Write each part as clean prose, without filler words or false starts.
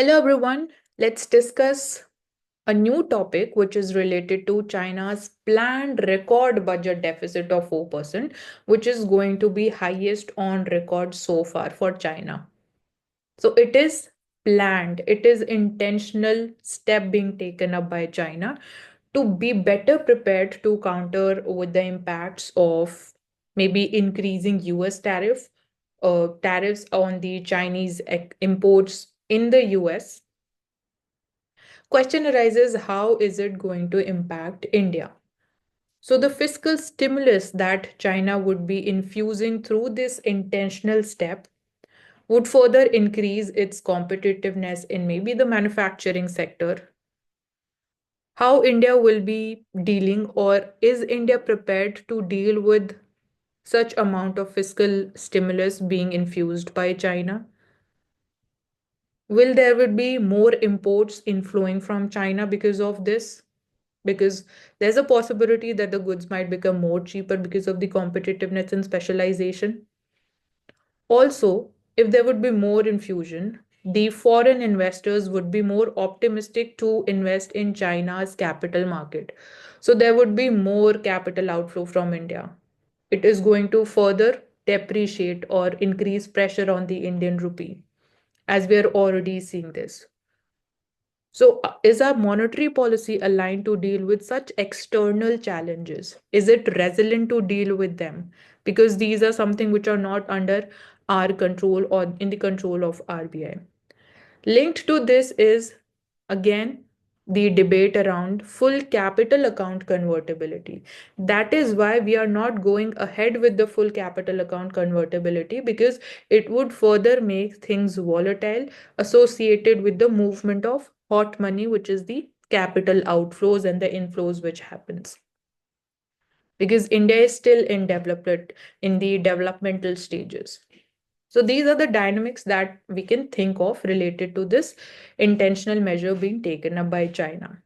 Hello, everyone. Let's discuss a new topic which is related to China's planned record budget deficit of 4%, which is going to be highest on record so far for China. So it is planned, it is intentional step being taken up by China to be better prepared to counter with the impacts of maybe increasing US tariffs on the Chinese imports in the US. Question arises, how is it going to impact India? So, the fiscal stimulus that China would be infusing through this intentional step would further increase its competitiveness in maybe the manufacturing sector. How India will be dealing, or is India prepared to deal with such amount of fiscal stimulus being infused by China? Will there would be more imports inflowing from China because of this? Because there's a possibility that the goods might become more cheaper because of the competitiveness and specialization. Also, if there would be more infusion, the foreign investors would be more optimistic to invest in China's capital market. So there would be more capital outflow from India. It is going to further depreciate or increase pressure on the Indian rupee, as we are already seeing this. So, is our monetary policy aligned to deal with such external challenges? Is it resilient to deal with them? Because these are something which are not under our control or in the control of RBI. Linked to this is again the debate around full capital account convertibility. That is why we are not going ahead with the full capital account convertibility, because it would further make things volatile associated with the movement of hot money, which is the capital outflows and the inflows which happens. Because India is still in the developmental stages. So these are the dynamics that we can think of related to this intentional measure being taken up by China.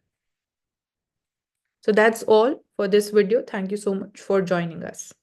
So that's all for this video. Thank you so much for joining us.